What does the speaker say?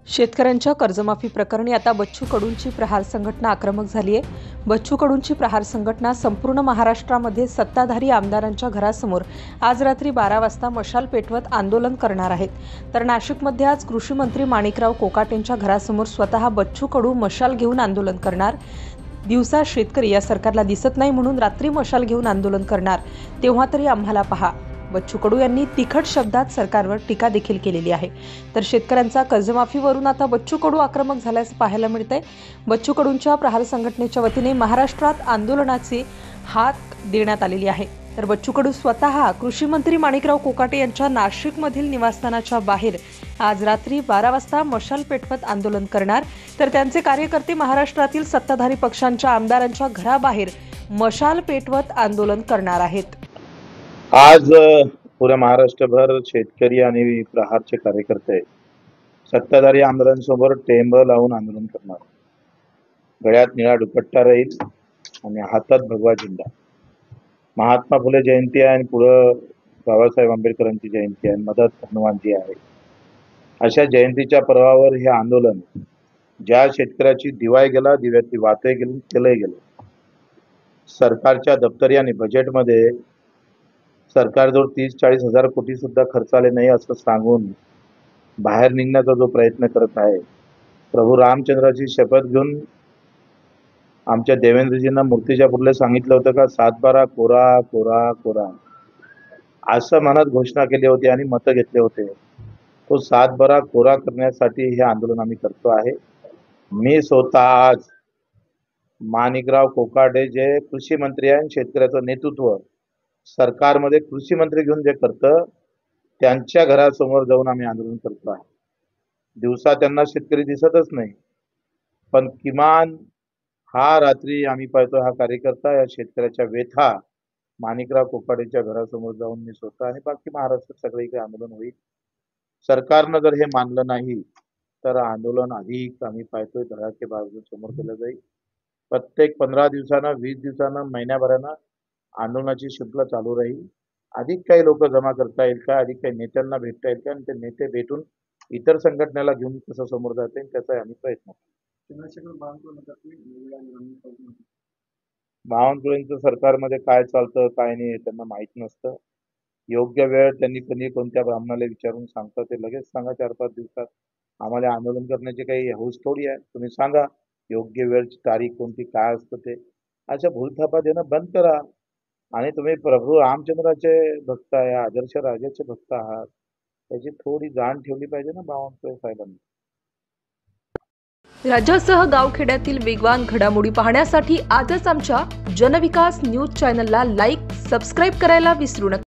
शेतकऱ्यांच्या कर्जमाफी प्रकरणी आता बच्चू कडूंची प्रहार संघटना आक्रमक झाली आहे। बच्चू कडूंची प्रहार संघटना संपूर्ण महाराष्ट्रामध्ये सत्ताधारी आमदारांच्या घरासमोर आज रात्री 12 वाजता मशाल पेटवत आंदोलन करणार आहेत। तर नाशिकमध्ये आज कृषी मंत्री माणिकराव कोकाटेंच्या घरासमोर स्वतः बच्चू कडू मशाल घेऊन आंदोलन करणार। दिवसा शेतकरी या सरकारला दिसत नाही म्हणून रात्री मशाल घेऊन आंदोलन करणार, तेव्हा तरी आम्हाला पहा। बच्चू कडू यांनी तिखट शब्दात सरकारवर टीका देखील केलेली आहे। तर शेतकऱ्यांचा कर्जमाफीवरून आता बच्चू कडू आक्रमक झाल्याचं पाहायला मिळतंय। बच्चू कडूंच्या प्रहार संघटनेच्या वतीने महाराष्ट्रात आंदोलनाची हाक देण्यात आलेली आहे। तर बच्चू कडू स्वतः कृषी मंत्री माणिकराव कोकाटे यांच्या नाशिकमधील निवासस्थानाच्या बाहेर आज रात्री 12 वाजता मशाल पेटवत आंदोलन करणार। तर त्यांचे कार्यकर्ते महाराष्ट्रातील सत्ताधारी पक्षांच्या आमदारांच्या घराबाहेर मशाल पेटवत आंदोलन करणार आहेत। आज पुऱ्या महाराष्ट्रभर शेतकरी आणि प्रहारचे कार्यकर्ते सत्ताधारी आमदारांसमोर टेंब लावून आंदोलन करणार। गळ्यात निळा दुपट्टा राहील आणि हातात भगवा झेंडा। महात्मा फुले जयंती आहे आणि पुढे बाबासाहेब आंबेडकरांची जयंती आहे, मदत हनुमानजी आहे। अशा जयंतीच्या पर्वावर हे आंदोलन ज्या शेतकऱ्याची दिवाय गेला, दिव्यातली वातही गेली, केलंही गेलं। सरकारच्या दप्तरी आणि बजेटमध्ये सरकारजवळ 30-40 हजार कोटी सुद्धा खर्च आले नाही असं सांगून बाहेर निघण्याचा जो प्रयत्न करत आहे, प्रभू रामचंद्राची शपथ घेऊन आमच्या देवेंद्रजींना मूर्तिजापूरला सांगितलं होतं का 7-12 कोरा कोरा कोरा असं म्हणत घोषणा केली होती आणि मतं घेतले होते। तो 7-12 कोरा करण्यासाठी हे आंदोलन आम्ही करतो आहे। मी स्वतः आज माणिकराव कोकाटे जे कृषी मंत्री आहे, शेतकऱ्याचं नेतृत्व सरकारमध्ये कृषी मंत्री घेऊन जे करतं, त्यांच्या घरासमोर जाऊन आम्ही आंदोलन करतो आहे। दिवसा त्यांना शेतकरी दिसतच नाही, पण किमान हा रात्री आम्ही पाहतो हा कार्यकर्ता या शेतकऱ्याच्या व्यथा माणिकराव कोकाटेच्या घरासमोर जाऊन मी स्वतः आणि बाकी महाराष्ट्रात सगळीकडे आंदोलन होईल। सरकारनं जर हे मानलं नाही तर आंदोलन अधिक आम्ही पाहतोय धडाकेबाज समोर केलं जाईल। प्रत्येक 15 दिवसानं, 20 दिवसानं, महिन्याभरानं आंदोलनाची श्रृंखला चालू राहील। अधिक काही लोक जमा करता येईल का, अधिक काही नेत्यांना भेटता येईल का आणि ते नेते भेटून इतर संघटनेला घेऊन कसं समोर जाता येईल त्याचा आम्ही प्रयत्न करू। बावनकुळेंचं सरकारमध्ये काय चालतं काय नाही त्यांना माहीत नसतं। योग्य वेळ त्यांनी कधी कोणत्या ब्राह्मणाला विचारून सांगतात, ते लगेच सांगा 4-5 दिवसात। आम्हाला आंदोलन करण्याची काही हौस थोडी आहे, तुम्ही सांगा योग्य वेळची तारीख कोणती काय असतं ते। अशा भूलथापा देणं बंद करा आणि तुम्ही प्रभू रामचंद्राचे भक्त आहे, आदर्श राजाचे भक्त आहात, त्याची थोडी जाण ठेवली पाहिजे ना बावनकुळे साहेबांनी। राज्यासह गावखेड्यातील वेगवान घडामोडी पाहण्यासाठी आजच आमच्या जनविकास न्यूज चॅनलला लाईक, सबस्क्राईब करायला विसरू नका।